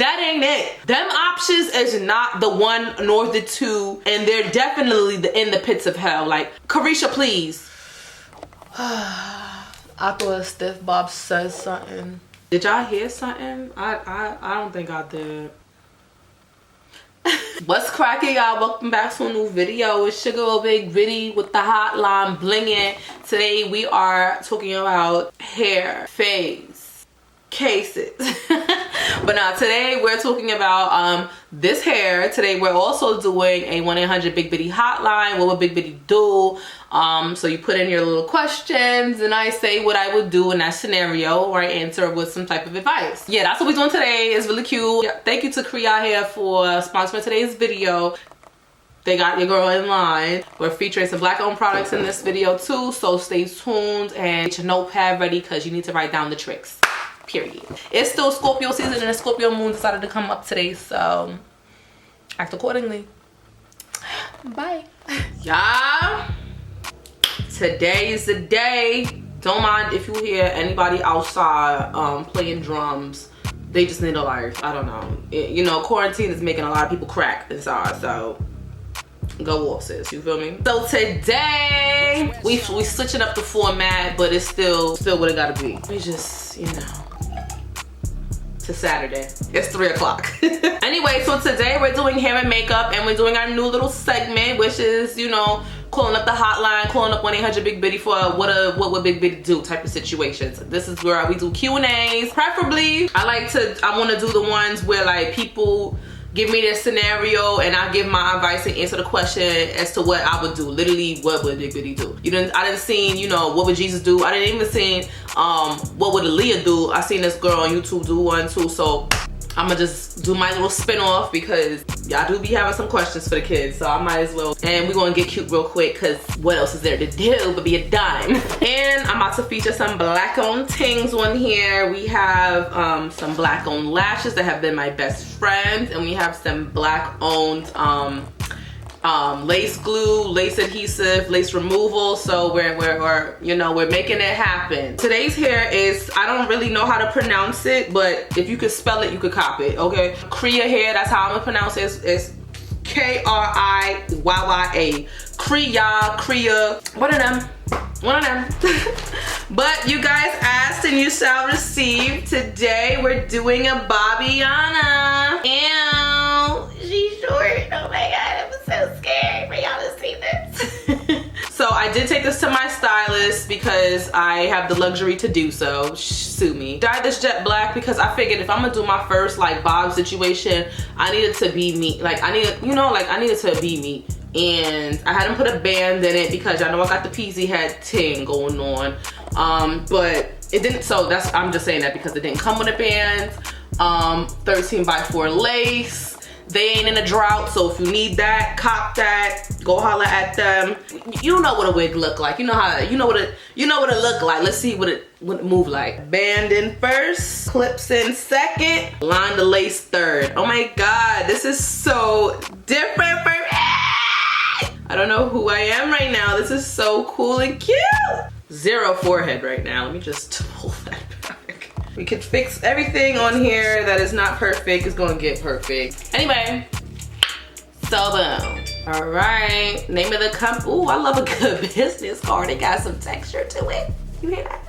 that ain't it. Them options is not the one nor the two, and they're definitely in the pits of hell. Like, Carisha, please. I thought Stiff Bob said something. Did y'all hear something? I don't think I did. What's cracking, y'all? Welcome back to a new video. It's your girl Big Biddy with the hotline blinging. Today we are talking about hair, face, cases. But now today we're talking about this hair. Today we're also doing a 1-800-BIG-BIDI hotline. What would Big Biddy do? So you put in your little questions and I say what I would do in that scenario, or I answer with some type of advice. Yeah, that's what we're doing today. It's really cute. Yeah, thank you to Kriyya Hair for sponsoring today's video. They got your girl in line. We're featuring some black owned products in this video too, so stay tuned and get your notepad ready because you need to write down the tricks. Period. It's still Scorpio season and the Scorpio moon decided to come up today, so act accordingly. Bye. Yeah. Today is the day. Don't mind if you hear anybody outside playing drums. They just need a life. I don't know. You know, quarantine is making a lot of people crack inside, so go off, sis. You feel me? So today we switching up the format, but it's still what it gotta be. We just, you know, to Saturday. It's 3 o'clock. Anyway, so today we're doing hair and makeup, and we're doing our new little segment, which is, you know, calling up the hotline, calling up 1-800-BIG-BIDI for what would Big Biddy do type of situations. This is where we do Q&As. Preferably, I want to do the ones where like people give me their scenario and I give my advice and answer the question as to what I would do. Literally, what would Big Biddy do? I didn't see, you know, what would Jesus do? I didn't even see what would Aaliyah do. I seen this girl on YouTube do one too, so I'ma just do my little spin-off because y'all do be having some questions for the kids, so I might as well. And we're gonna get cute real quick because what else is there to do but be a dime? And I'm about to feature some black owned things on here. We have some black owned lashes that have been my best friends, and we have some black owned lace glue, lace adhesive, lace removal. So we're making it happen. Today's hair is, I don't really know how to pronounce it, but if you could spell it, you could copy it, okay? Kriyya Hair, that's how I'm gonna pronounce it. It's Kriyya. Kriyya, one of them. But you guys asked and you shall receive. Today we're doing a Bobbiana. Ew, she's short. Oh my god, I'm so scared for y'all to see this. So I did take this to my stylist because I have the luxury to do so. Sue me. Dyed this jet black because I figured if I'm gonna do my first like bob situation, I needed to be me. Like I needed to be me. And I had him put a band in it because I know I got the peasy head ting going on. But it didn't, so I'm just saying that because it didn't come with a band. 13x4 lace. They ain't in a drought, so if you need that, cop that. Go holler at them. You know what a wig look like. You know what it look like. Let's see what it move like. Band in first, clips in second, line the lace third. Oh my god, this is so different for me. I don't know who I am right now. This is so cool and cute. Zero forehead right now. Let me just pull that back. We could fix everything on here that is not perfect. It's gonna get perfect. Anyway, so boom. All right, name of the company. Ooh, I love a good business card. It got some texture to it. You hear that?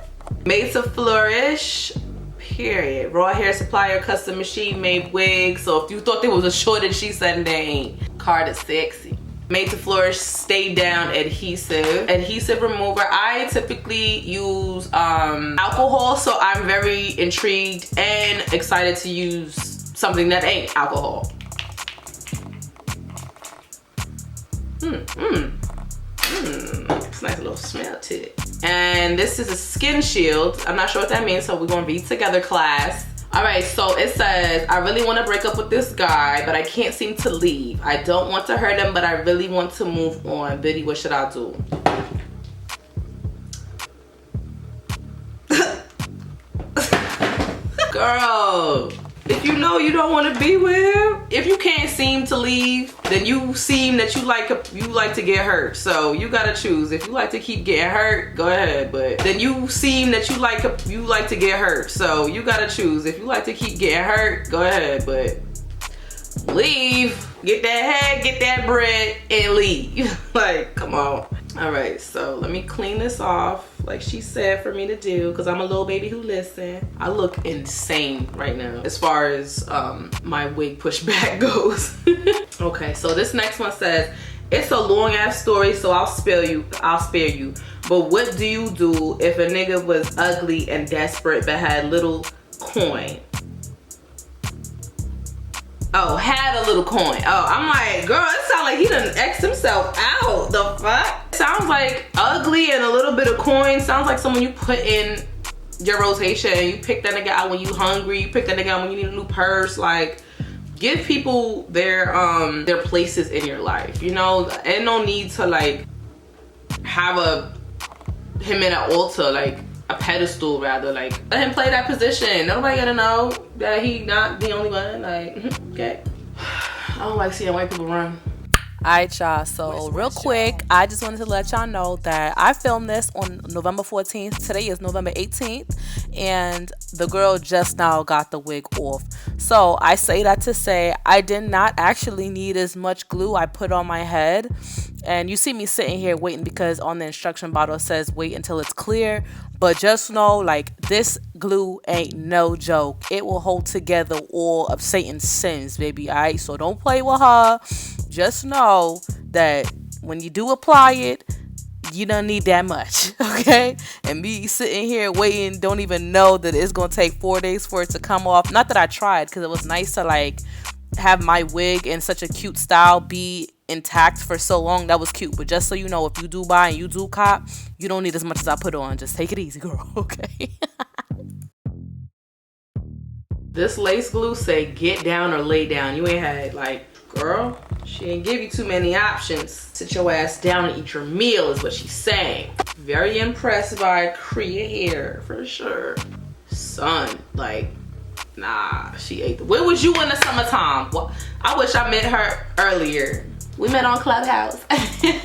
Made to Flourish. Period. Raw hair supplier, custom machine made wigs. So if you thought there was a shortage, she said they ain't. Card is sexy. Made to Flourish Stay Down adhesive remover. I typically use alcohol, so I'm very intrigued and excited to use something that ain't alcohol. It's a nice little smell to it. And this is a skin shield. I'm not sure what that means, so we're gonna read together, class. All right, so it says, I really want to break up with this guy, but I can't seem to leave. I don't want to hurt him, but I really want to move on. Biddy, what should I do? Girl, If you know you don't want to be with him, if you can't seem to leave, then you seem that you like to get hurt. So you gotta choose. If you like to keep getting hurt, go ahead. But then you seem that you like to get hurt. So you gotta choose. If you like to keep getting hurt, go ahead. But leave. Get that head, get that bread, and leave. Like, come on. All right, so let me clean this off like she said for me to do, because I'm a little baby who listen. I look insane right now as far as my wig pushback goes. Okay, so this next one says, it's a long ass story, so I'll spare you. But what do you do if a nigga was ugly and desperate but had little coin? Oh, had a little coin. Oh, I'm like, girl, it sounds like he done X'd himself out. The fuck? Sounds like ugly and a little bit of coin. Sounds like someone you put in your rotation. You pick that nigga out when you hungry. You pick that nigga out when you need a new purse. Like, give people their places in your life. You know, and no need to like have him in an altar, like a pedestal rather. Like, let him play that position. Nobody gotta know that he not the only one. Like, okay. I don't like seeing white people run. Alright, y'all, so real quick, I just wanted to let y'all know that I filmed this on November 14th. Today is November 18th, and the girl just now got the wig off. So I say that to say I did not actually need as much glue I put on my head. And you see me sitting here waiting because on the instruction bottle it says wait until it's clear. But just know, like, this glue ain't no joke. It will hold together all of Satan's sins, baby, alright? So don't play with her. Just know that when you do apply it, you don't need that much, okay? And me sitting here waiting, don't even know that it's gonna take 4 days for it to come off. Not that I tried, because it was nice to, like, have my wig in such a cute style be intact for so long. That was cute. But just so you know, if you do buy and you do cop, you don't need as much as I put on. Just take it easy, girl, okay? This lace glue say get down or lay down. You ain't had, like, girl, she ain't give you too many options. Sit your ass down and eat your meal is what she's saying. Very impressed by Kriyya Hair, for sure. Son, like, nah, she ate the... Where was you in the summertime? Well, I wish I met her earlier. We met on Clubhouse.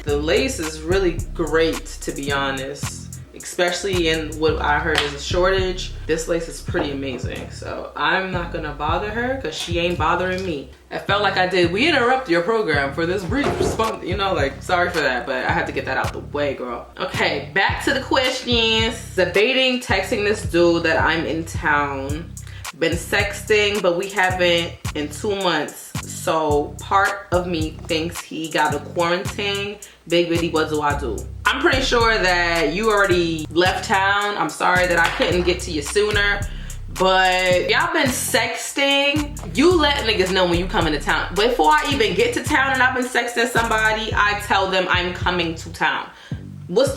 The lace is really great, to be honest. Especially in what I heard is a shortage. This lace is pretty amazing. So I'm not gonna bother her because she ain't bothering me. I felt like I did. We interrupt your program for this brief response. You know, like, sorry for that, but I had to get that out the way, girl. Okay, back to the questions. Debating texting this dude that I'm in town. Been sexting, but we haven't in 2 months. So part of me thinks he got a quarantine. Big Biddy, what do I do? I'm pretty sure that you already left town. I'm sorry that I couldn't get to you sooner. But y'all been sexting. You let niggas know when you come into town. Before I even get to town and I've been sexting somebody, I tell them I'm coming to town.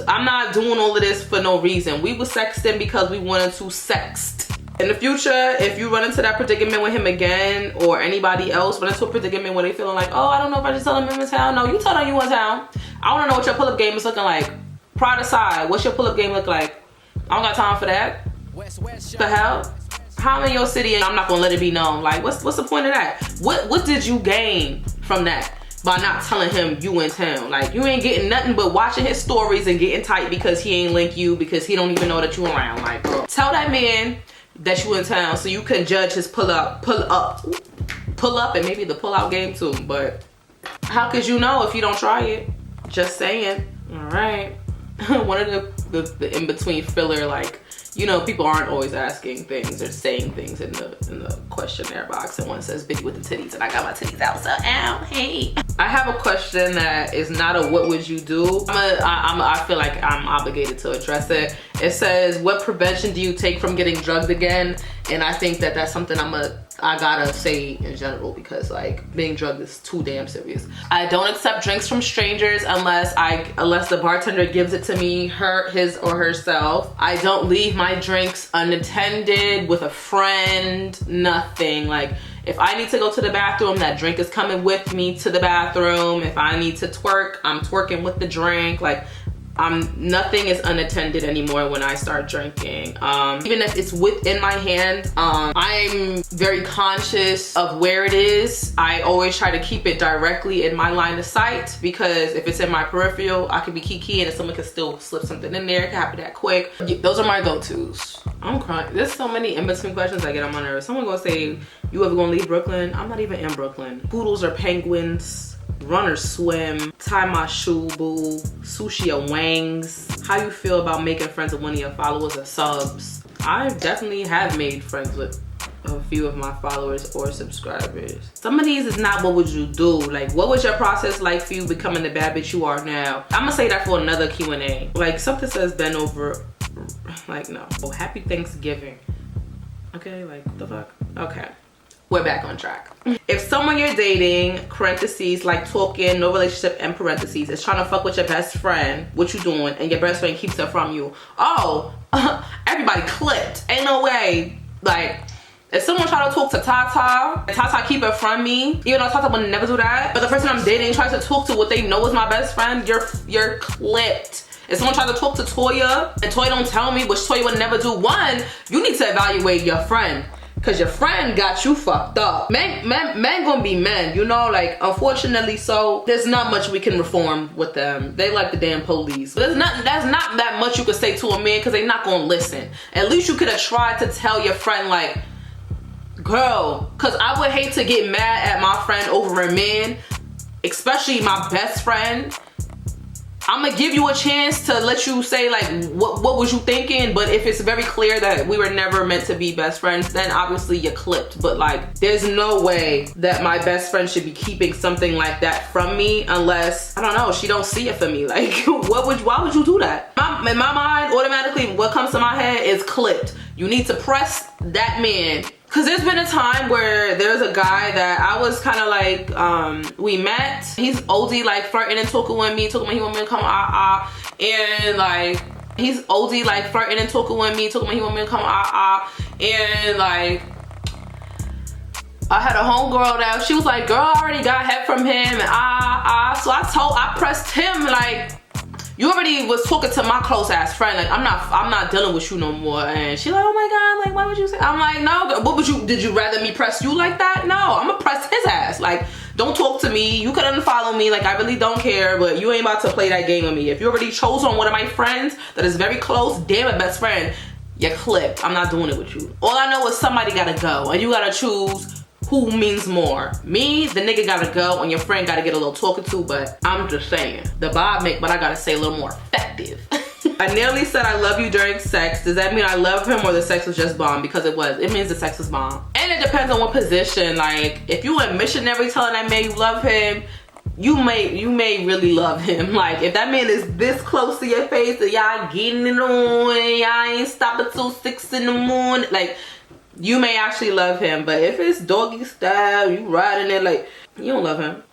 I'm not doing all of this for no reason. We were sexting because we wanted to sext. In the future, if you run into that predicament with him again, or anybody else run into a predicament where they feeling like, oh, I don't know if I just tell them I'm in town. No, you tell them you in town. I want to know what your pull-up game is looking like. Pride aside, what's your pull-up game look like? I don't got time for that. The hell? How in your city and I'm not gonna let it be known? Like, what's the point of that? What did you gain from that by not telling him you in town? Like, you ain't getting nothing but watching his stories and getting tight because he ain't link you, because he don't even know that you around. Like, bro, tell that man that you in town so you can judge his pull up and maybe the pull out game too. But how could you know if you don't try it? Just saying. All right. One of the in-between filler, like, you know, people aren't always asking things or saying things in the questionnaire box, and one says Biddy with the titties and I got my titties out, so ow, hey. I have a question that is not a what would you do. I feel like I'm obligated to address it. It says, what prevention do you take from getting drugged again? And I think that that's something I gotta say in general, because like being drugged is too damn serious. I don't accept drinks from strangers unless the bartender gives it to me, his or herself. I don't leave my drinks unattended with a friend, nothing. Like, if I need to go to the bathroom, that drink is coming with me to the bathroom. If I need to twerk, I'm twerking with the drink. Like, Nothing is unattended anymore when I start drinking. Even if it's within my hand, I'm very conscious of where it is. I always try to keep it directly in my line of sight, because if it's in my peripheral, I could be kiki and someone could still slip something in there. It can happen that quick. Those are my go-tos. I'm crying. There's so many in-between questions I get on my nerves. Someone gonna say, you ever gonna leave Brooklyn? I'm not even in Brooklyn. Poodles or penguins? Run or swim? Tie my shoe, boo? Sushi or wangs? How you feel about making friends with one of your followers or subs? I definitely have made friends with a few of my followers or subscribers. Some of these is not what would you do. Like, what was your process like for you becoming the bad bitch you are now? I'm gonna say that for another Q&A. Like, something says bend over. Like, no. Oh, happy Thanksgiving. Okay, like, what the fuck? Okay. We're back on track. If someone you're dating, parentheses, like talking, no relationship, and parentheses, is trying to fuck with your best friend, what you doing, and your best friend keeps it from you? Oh, everybody clipped. Ain't no way. Like, if someone try to talk to Tata, and Tata keep it from me, even though Tata would never do that, but the person I'm dating tries to talk to what they know is my best friend, you're clipped. If someone tries to talk to Toya, and Toya don't tell me, which Toya would never do, one, you need to evaluate your friend. Cause your friend got you fucked up. Men gonna be men, you know, like, unfortunately, so there's not much we can reform with them. They like the damn police. That's not that much you could say to a man, cause they not gonna listen. At least you could have tried to tell your friend, like, girl, cause I would hate to get mad at my friend over a man, especially my best friend. I'm gonna give you a chance to let you say, like, what was you thinking? But if it's very clear that we were never meant to be best friends, then obviously you're clipped. But like, there's no way that my best friend should be keeping something like that from me unless, I don't know, she don't see it for me. Like, why would you do that? In my mind, automatically what comes to my head is clipped. You need to press that man. Cause there's been a time where there's a guy that I was kind of like, we met. He's OD like flirting and talking with me, talking about he want me to come and like, he's OD like flirting and talking with me, talking about he want me to come and like, I had a homegirl that she was like, girl, I already got head from him and so I pressed him like, you already was talking to my close ass friend, like, I'm not dealing with you no more. And she like, oh my god, like, why would you say? I'm like, no, what would you, did you rather me press you like that? No, I'm gonna press his ass. Like, don't talk to me, you could unfollow me, like, I really don't care, but you ain't about to play that game with me. If you already chose on one of my friends that is very close, damn it, best friend, you're clipped. I'm not doing it with you. All I know is somebody gotta go, and you gotta choose who means more. Me, the nigga gotta go, and your friend gotta get a little talking to, but I'm just saying. The vibe make, but I gotta say a little more effective. I nearly said I love you during sex. Does that mean I love him or the sex was just bomb? Because it was. It means the sex was bomb. And it depends on what position. Like, if you a missionary telling that man you love him, you may really love him. Like, if that man is this close to your face and y'all getting it on, y'all ain't stopping till 6 in the morning, like, you may actually love him. But if it's doggy style, you riding it, like, you don't love him.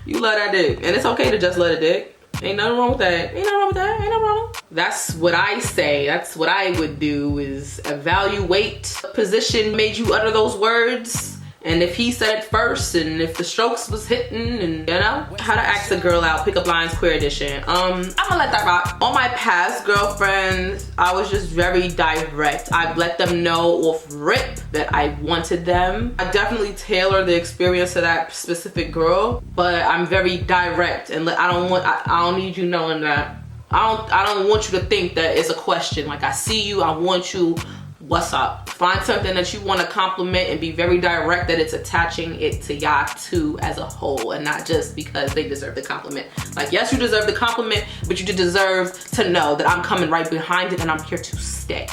You love that dick, and it's okay to just love a dick. Ain't nothing wrong with that. Ain't nothing wrong with that. Ain't nothing wrong. That's what I say. That's what I would do, is evaluate what position made you utter those words. And if he said it first, and if the strokes was hitting, and you know, how to ask a girl out, pickup lines, queer edition. I'm gonna let that rock. On my past girlfriends, I was just very direct. I let them know off rip that I wanted them. I definitely tailor the experience to that specific girl, but I'm very direct, and I don't need you knowing that. I don't want you to think that it's a question. Like, I see you, I want you. What's up? Find something that you want to compliment and be very direct that it's attaching it to y'all two as a whole, and not just because they deserve the compliment. Like, yes, you deserve the compliment, but you deserve to know that I'm coming right behind it and I'm here to stay.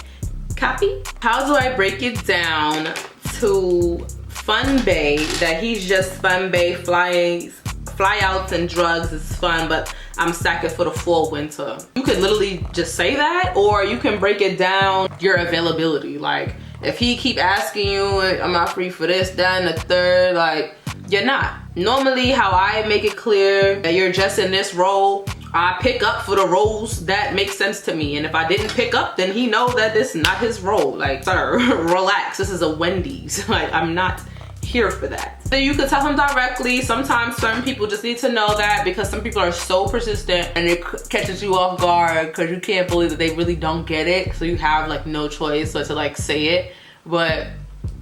Copy? How do I break it down to Fun Bae that he's just Fun Bae, flyouts and drugs is fun, but I'm stacking for the fall winter? You could literally just say that, or you can break it down your availability. Like, if he keep asking you, I'm not free for this, that, and the third, like, you're not. Normally, how I make it clear that you're just in this role, I pick up for the roles that make sense to me. And if I didn't pick up, then he knows that this is not his role. Like, sir, relax, this is a Wendy's. Like, I'm not here for that. So you could tell them directly. Sometimes certain people just need to know that, because some people are so persistent and it catches you off guard because you can't believe that they really don't get it. So you have like no choice but to like say it. But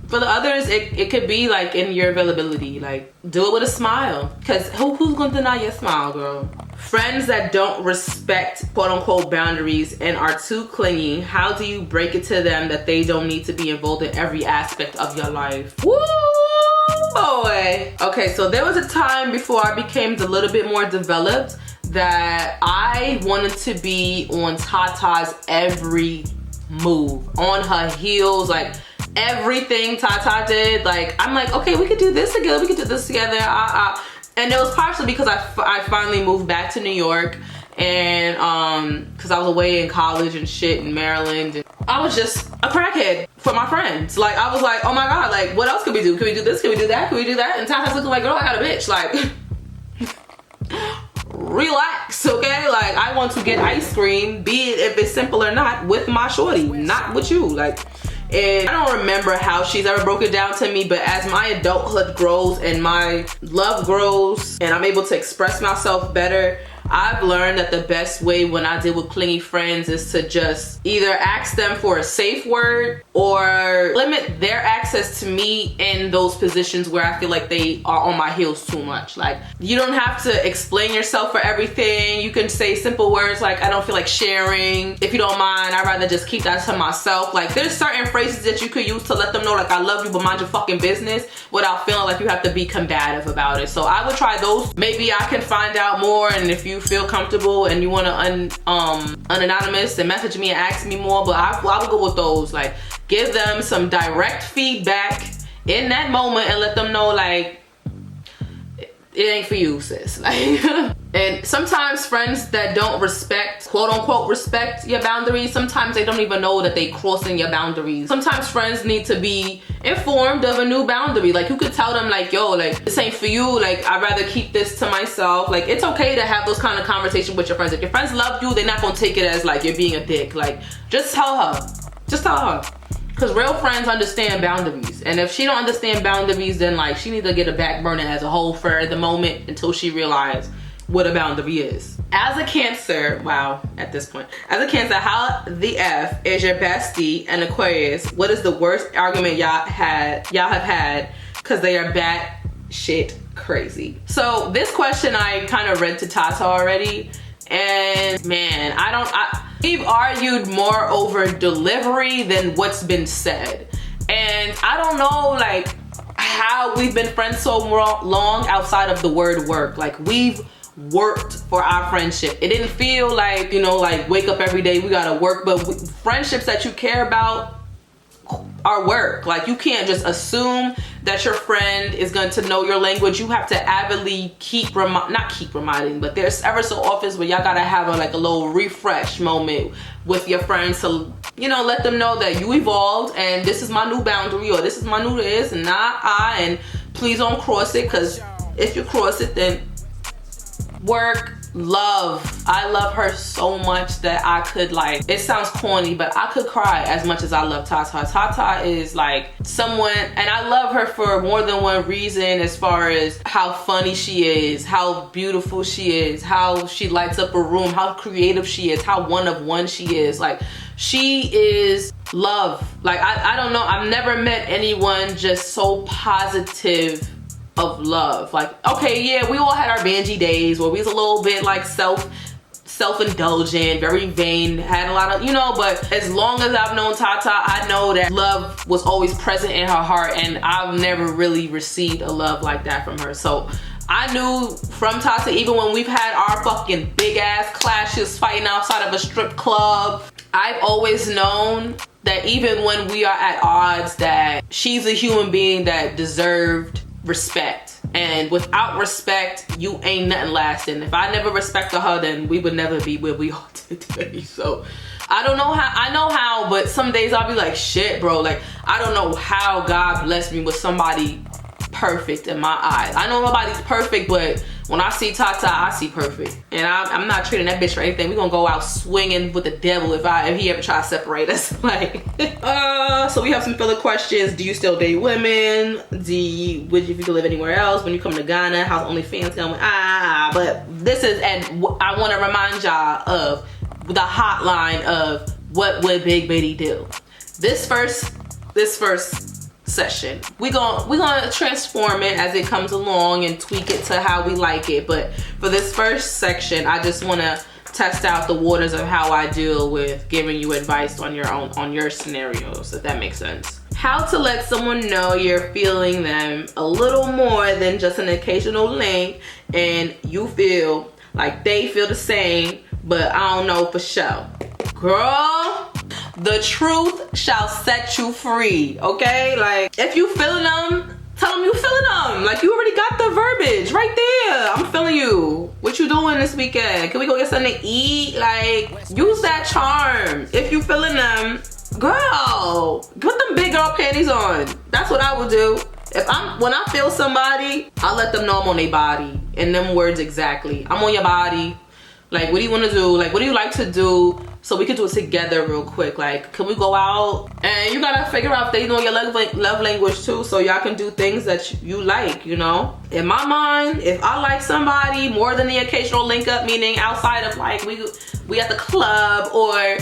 for the others, it could be like in your availability. Like, do it with a smile, because who's gonna deny your smile, girl? Friends that don't respect quote unquote boundaries and are too clingy, how do you break it to them that they don't need to be involved in every aspect of your life? Woo boy. Okay, so there was a time before I became a little bit more developed that I wanted to be on Tata's every move, on her heels, like everything Tata did. Like, I'm like, okay, we could do this together, we could do this together. And it was partially because I finally moved back to New York, and because I was away in college and shit in Maryland, and I was just a crackhead for my friends. Like, I was like, oh my god, like, what else could we do? Could we do this? Could we do that? Could we do that? And Tata's looking like, girl, I got a bitch. Like, relax, okay? Like, I want to get ice cream, be it if it's simple or not, with my shorty, not with you. Like, and I don't remember how she's ever broke it down to me, but as my adulthood grows and my love grows and I'm able to express myself better, I've learned that the best way when I deal with clingy friends is to just either ask them for a safe word or limit their access to me in those positions where I feel like they are on my heels too much. Like, you don't have to explain yourself for everything. You can say simple words like, I don't feel like sharing. If you don't mind, I'd rather just keep that to myself. Like, there's certain phrases that you could use to let them know, like, I love you, but mind your fucking business, without feeling like you have to be combative about it. So I would try those. Maybe I can find out more, and if you feel comfortable and you want to unanonymous and message me and ask me more, but I would go with those. Like, give them some direct feedback in that moment and let them know, like, it ain't for you, sis. Like, and sometimes friends that don't respect, quote unquote, respect your boundaries, sometimes they don't even know that they crossing your boundaries. Sometimes friends need to be informed of a new boundary. Like, you could tell them, like, yo, like, this ain't for you. Like, I'd rather keep this to myself. Like, it's okay to have those kind of conversations with your friends. If your friends love you, they're not gonna take it as like you're being a dick. Like, just tell her. Just tell her. Because real friends understand boundaries. And if she don't understand boundaries, then like she needs to get a back burner as a whole for the moment until she realizes what a boundary is. As a Cancer, wow, at this point. As a Cancer, how the F is your bestie? And Aquarius, what is the worst argument y'all have had? Because they are bat shit crazy. So this question I kind of read to Tata already. And man, we've argued more over delivery than what's been said. And I don't know, like, how we've been friends so long outside of the word work. Like, we've worked for our friendship. It didn't feel like, you know, like, wake up every day, we gotta work. But friendships that you care about are work. Like, you can't just assume that your friend is going to know your language. You have to avidly not keep reminding, but there's ever so often where y'all gotta have a little refresh moment with your friends to, you know, let them know that you evolved and this is my new boundary, or this is my new this, and and please don't cross it, because if you cross it, then work. Love. I love her so much that I could, like, it sounds corny, but I could cry as much as I love Tata. Tata is like someone, and I love her for more than one reason, as far as how funny she is, how beautiful she is, how she lights up a room, how creative she is, how one of one she is. Like, she is love. Like, I don't know, I've never met anyone just so positive of love. Like, okay, yeah, we all had our Benji days where we was a little bit like self-indulgent, very vain, had a lot of, you know, but as long as I've known Tata, I know that love was always present in her heart, and I've never really received a love like that from her. So I knew from Tata, even when we've had our fucking big ass clashes fighting outside of a strip club, I've always known that even when we are at odds, that she's a human being that deserved respect. And without respect, you ain't nothing lasting. If I never respected her, then we would never be where we are today. So I don't know how, I know how, but some days I'll be like, shit, bro, like, I don't know how God blessed me with somebody perfect in my eyes. I know nobody's perfect, but when I see Tata, I see perfect. And I'm not treating that bitch for anything. We gonna go out swinging with the devil if he ever try to separate us. Like, so we have some filler questions. Do you still date women? Would you, if you could live anywhere else? When you come to Ghana, how's OnlyFans going? But this is, and I want to remind y'all of the hotline of what would Big Biddy do. This first session, we're gonna transform it as it comes along and tweak it to how we like it. But for this first section, I just want to test out the waters of how I deal with giving you advice on your scenarios, if that makes sense. How to let someone know you're feeling them a little more than just an occasional link, and you feel like they feel the same, but I don't know for sure. Girl, the truth shall set you free, okay? Like, if you feeling them, tell them you feeling them. Like, you already got the verbiage right there. I'm feeling you. What you doing this weekend? Can we go get something to eat? Like, use that charm. If you feeling them, girl, put them big girl panties on. That's what I would do. When I feel somebody, I'll let them know I'm on their body. In them words exactly. I'm on your body. Like, what do you want to do? Like, what do you like to do? So we could do it together real quick. Like, can we go out? And you gotta figure out if they know your love language too, so y'all can do things that you like, you know? In my mind, if I like somebody more than the occasional link up, meaning outside of like we at the club or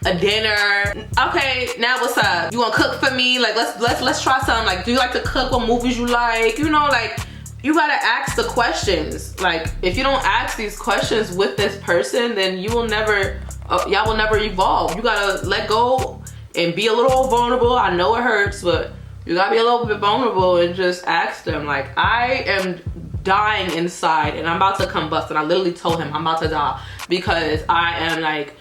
a dinner. Okay, now what's up? You wanna cook for me? Like, let's try something. Like, do you like to cook? What movies you like? You know, like, you gotta ask the questions. Like, if you don't ask these questions with this person, then you will never, y'all will never evolve. You gotta let go and be a little vulnerable. I know it hurts, but you gotta be a little bit vulnerable and just ask them. Like, I am dying inside and I'm about to combust, and I literally told him I'm about to die because I am like,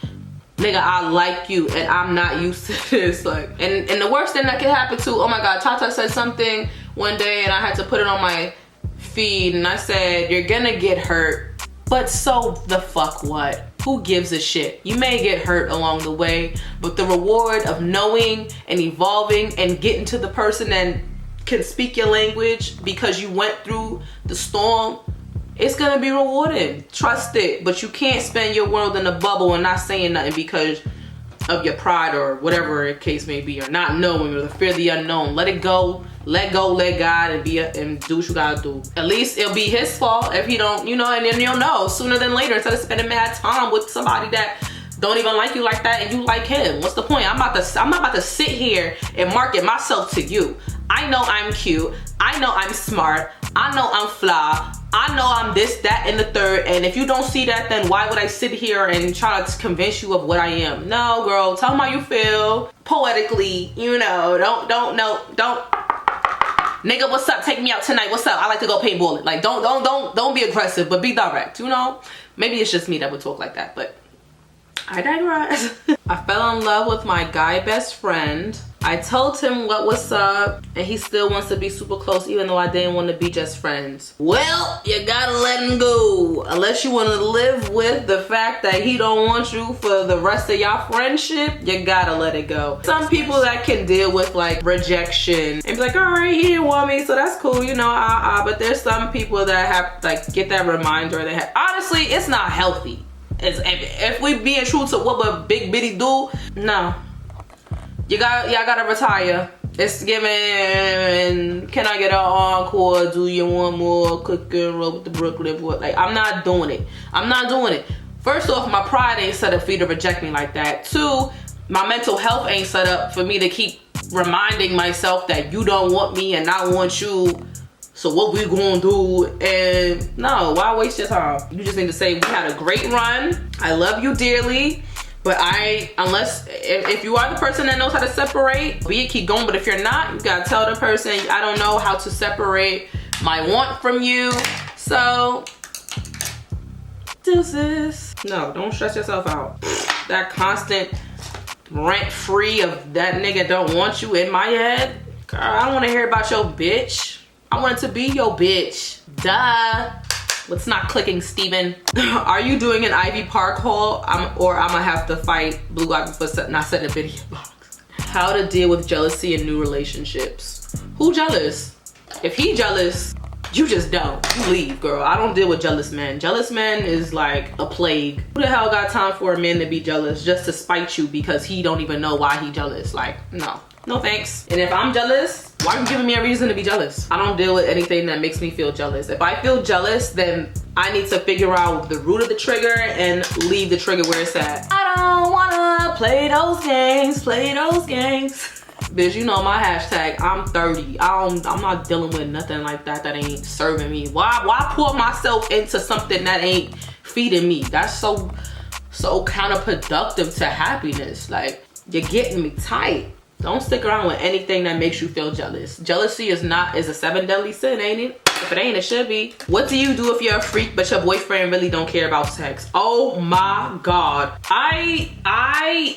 nigga, I like you and I'm not used to this. Like, and the worst thing that can happen too, oh my God, Tata said something one day and I had to put it on my feed and I said, you're gonna get hurt, but so the fuck what? Who gives a shit? You may get hurt along the way, but the reward of knowing and evolving and getting to the person that can speak your language because you went through the storm, it's gonna be rewarding. Trust it. But you can't spend your world in a bubble and not saying nothing because of your pride or whatever the case may be, or not knowing, or the fear of the unknown. Let it go. Let go, let God, and do what you gotta do. At least it'll be his fault if he don't, you know, and then you'll know sooner than later, instead of spending mad time with somebody that don't even like you like that and you like him. What's the point? I'm not about to sit here and market myself to you. I know I'm cute. I know I'm smart. I know I'm fly. I know I'm this, that, and the third. And if you don't see that, then why would I sit here and try to convince you of what I am? No, girl, tell them how you feel. Poetically, you know, don't. Nigga, what's up? Take me out tonight. What's up? I like to go paintballing. Like, don't be aggressive, but be direct, you know? Maybe it's just me that would talk like that, but I digress. I fell in love with my guy best friend. I told him what was up, and he still wants to be super close even though I didn't want to be just friends. Well, you gotta let him go. Unless you want to live with the fact that he don't want you for the rest of y'all friendship, you gotta let it go. Some people that can deal with like rejection and be like, all right, he didn't want me, so that's cool, you know, but there's some people that have like get that reminder. They have, honestly, it's not healthy. If we being true to what would Big Biddy do, no. Y'all gotta retire. It's giving, can I get an encore? Do you want more? Cook and roll with the Brooklyn boy. Like, I'm not doing it. I'm not doing it. First off, my pride ain't set up for you to reject me like that. Two, my mental health ain't set up for me to keep reminding myself that you don't want me and I want you. So what we gonna do? And no, why waste your time? You just need to say, we had a great run. I love you dearly. But if you are the person that knows how to separate, be it, keep going. But if you're not, you gotta tell the person, I don't know how to separate my want from you. So, deuces. No, don't stress yourself out. That constant rant free of that nigga don't want you in my head. Girl, I don't wanna hear about your bitch. I want it to be your bitch. Duh. What's not clicking, Steven? Are you doing an Ivy Park haul? Or I'm gonna have to fight Blue Ivy for not setting a video box. How to deal with jealousy in new relationships. Who jealous? If he jealous, you just don't. You leave, girl. I don't deal with jealous men. Jealous men is like a plague. Who the hell got time for a man to be jealous just to spite you because he don't even know why he jealous? Like, no. No thanks. And if I'm jealous, why are you giving me a reason to be jealous? I don't deal with anything that makes me feel jealous. If I feel jealous, then I need to figure out the root of the trigger and leave the trigger where it's at. I don't wanna play those games, Bitch, you know my hashtag, I'm 30. I'm not dealing with nothing like that that ain't serving me. Why pour myself into something that ain't feeding me? That's so counterproductive to happiness. Like, you're getting me tight. Don't stick around with anything that makes you feel jealous. Jealousy is a 7 deadly sin, ain't it? If it ain't, it should be. What do you do if you're a freak but your boyfriend really don't care about sex? Oh my God.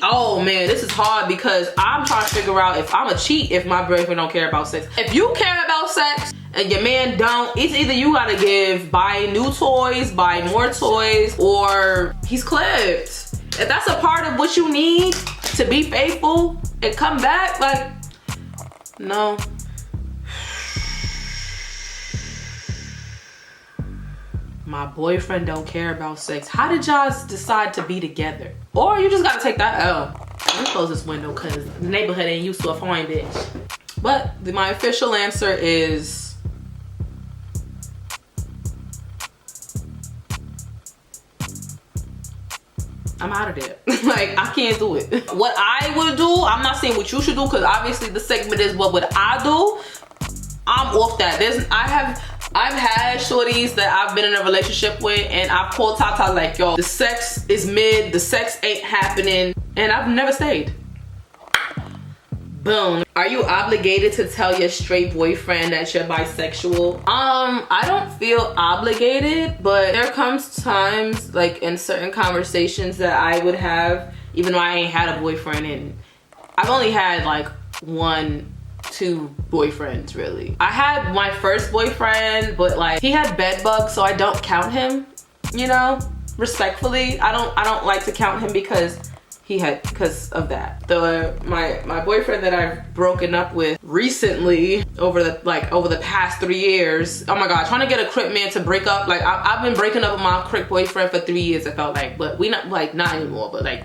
Oh man, this is hard because I'm trying to figure out if I'm a cheat if my boyfriend don't care about sex. If you care about sex and your man don't, it's either you gotta buy new toys, buy more toys, or he's clipped. If that's a part of what you need to be faithful and come back, like, no. My boyfriend don't care about sex. How did y'all decide to be together? Or you just gotta take that L. Let me close this window because the neighborhood ain't used to a fine bitch. But my official answer is I'm out of there. Like, I can't do it. What I would do, I'm not saying what you should do because obviously the segment is what would I do. I'm off that. I've had shorties that I've been in a relationship with and I've called Tata like, yo, the sex is mid, the sex ain't happening, and I've never stayed. Boom. Are you obligated to tell your straight boyfriend that you're bisexual? I don't feel obligated, but there comes times like in certain conversations that I would have, even though I ain't had a boyfriend, and I've only had like 1-2 boyfriends really. I had my first boyfriend, but like he had bed bugs, so I don't count him, you know, respectfully. I don't like to count him because of that. My boyfriend that I've broken up with recently over the past 3 years. Oh my God, trying to get a crip man to break up. Like I've been breaking up with my crip boyfriend for 3 years, it felt like, but we not anymore, but like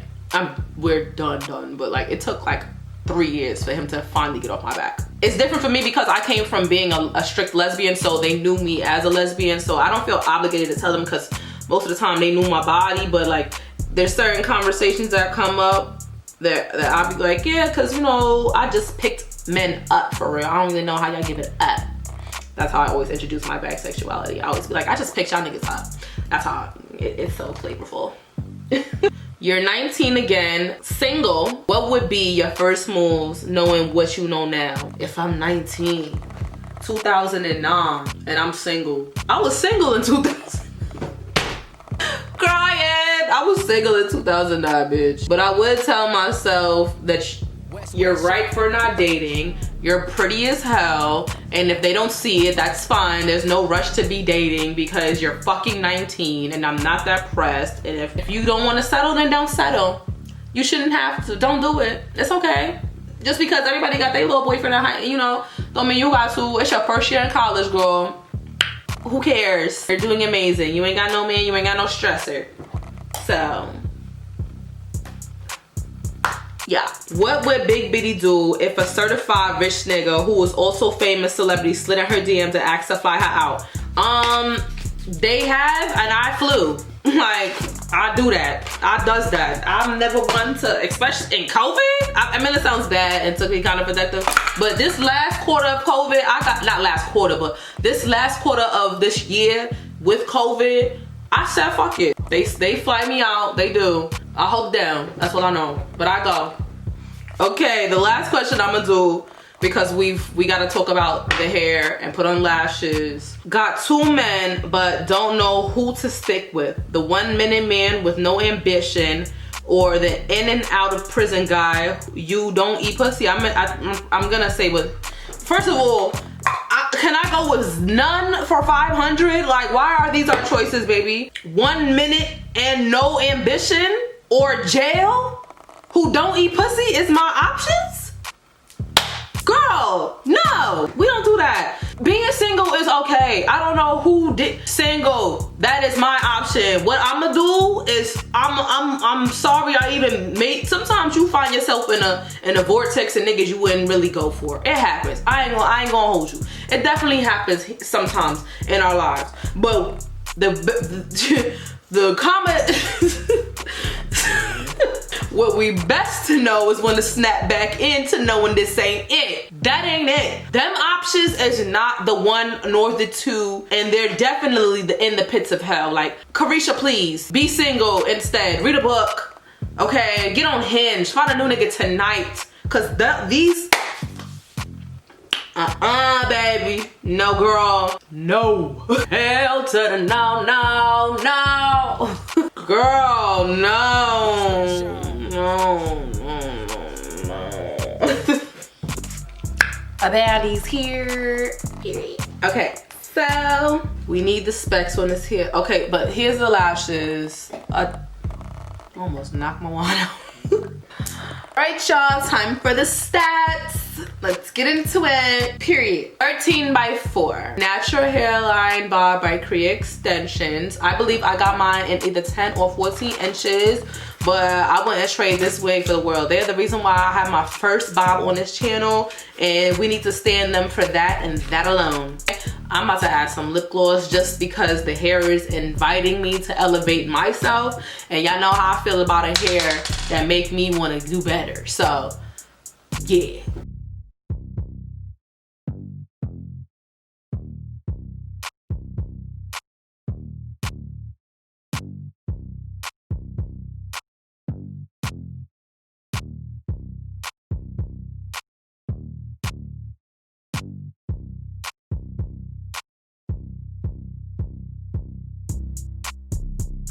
we're done. But like it took like 3 years for him to finally get off my back. It's different for me because I came from being a strict lesbian, so they knew me as a lesbian, so I don't feel obligated to tell them because most of the time they knew my body. But like there's certain conversations that come up that I'll be like, yeah, because you know, I just picked men up for real. I don't even know how y'all give it up. That's how I always introduce my bisexuality. I always be like, I just picked y'all niggas up. That's how it's so flavorful. You're 19 again, single. What would be your first moves knowing what you know now? If I'm 19, 2009, and I'm single. I was single in 2000. Crying. I was single in 2009, bitch. But I would tell myself that you're right for not dating. You're pretty as hell. And if they don't see it, that's fine. There's no rush to be dating because you're fucking 19 and I'm not that pressed. And if you don't want to settle, then don't settle. You shouldn't have to. Don't do it. It's okay. Just because everybody got their little boyfriend, you know, don't mean you got to. It's your first year in college, girl. Who cares? You're doing amazing. You ain't got no man. You ain't got no stressor. So, yeah. What would Big Biddy do if a certified rich nigga who was also famous celebrity slid in her DM to ask to fly her out? They have, and I flew. Like, I do that. I does that. I'm never one to, especially in COVID. I mean, it sounds bad and to be kind of protective, but this last quarter of COVID, not last quarter, but this last quarter of this year with COVID, I said, fuck it. They fly me out. They do. I hold down. That's what I know. But I go. Okay, the last question I'm gonna do, because we gotta talk about the hair and put on lashes. Got 2 men, but don't know who to stick with. The 1-minute man with no ambition, or the in and out of prison guy. You don't eat pussy. I'm gonna say with. First of all, can I go with none for 500? Like, why are these our choices, baby? 1 minute and no ambition, or jail? Who don't eat pussy is my options? Girl, no, we don't do that. Being Okay, I don't know who did single. That is my option. What I'ma do is I'm sorry I even made. Sometimes you find yourself in a vortex of niggas you wouldn't really go for. It happens. I ain't gonna hold you. It definitely happens sometimes in our lives. But the comment what we best to know is when to snap back into knowing this ain't it. That ain't it. Them options is not the one nor the two, and they're definitely in the pits of hell. Like, Carisha, please be single instead. Read a book. Okay, get on Hinge. Find a new nigga tonight. Cause these baby. No, girl. No. Hell to the no, no, no. Girl, no. No, no, no, no. A baddie's here. Period. Okay, so we need the specs on this here. Okay, but here's the lashes. Almost knocked my wand out. Alright, y'all, time for the stats. Let's get into it. Period. 13 by 4. Natural hairline bob by Kriyya Extensions. I believe I got mine in either 10 or 14 inches, but I wouldn't trade this wig for the world. They're the reason why I have my first bob on this channel, and we need to stand them for that and that alone. I'm about to add some lip gloss just because the hair is inviting me to elevate myself, and y'all know how I feel about a hair that make me want to do better. So yeah.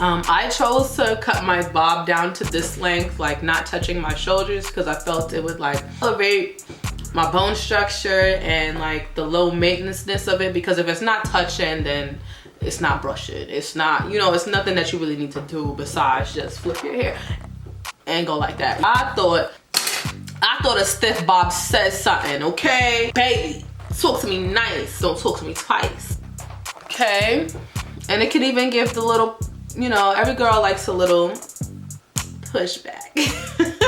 I chose to cut my bob down to this length, like not touching my shoulders, because I felt it would like elevate my bone structure and like the low maintenance-ness of it, because if it's not touching, then it's not brushing. It's not, you know, it's nothing that you really need to do besides just flip your hair and go like that. I thought a stiff bob says something, okay? Baby, talk to me nice, don't talk to me twice. Okay, and it can even give the little, you know, every girl likes a little pushback.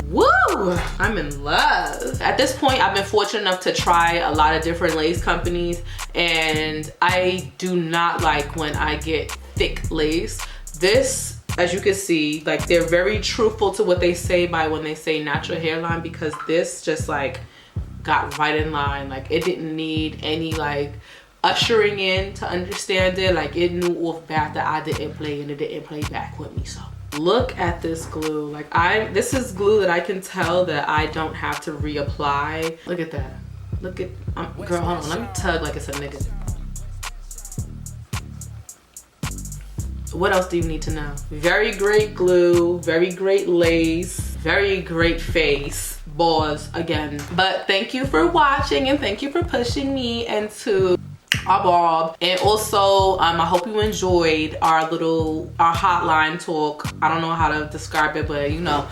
Woo! I'm in love. At this point, I've been fortunate enough to try a lot of different lace companies, and I do not like when I get thick lace. This, as you can see, like they're very truthful to what they say by when they say natural hairline, because this just like got right in line. Like it didn't need any like ushering in to understand it. Like it knew off bat that I didn't play, and it didn't play back with me. So look at this glue. Like this is glue that I can tell that I don't have to reapply. Look at that. Look at, girl, hold on, let me tug like it's a nigga. What else do you need to know? Very great glue, very great lace, very great face. Balls again. But thank you for watching, and thank you for pushing me into our bob. And also I hope you enjoyed our hotline talk. I don't know how to describe it, but you know,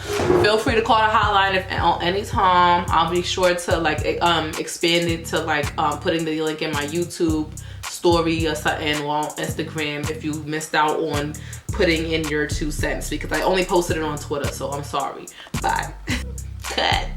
feel free to call the hotline if on any time. I'll be sure to like expand it to like putting the link in my YouTube story or something, or on Instagram if you missed out on putting in your 2 cents, because I only posted it on Twitter, so I'm sorry. Bye. Cut.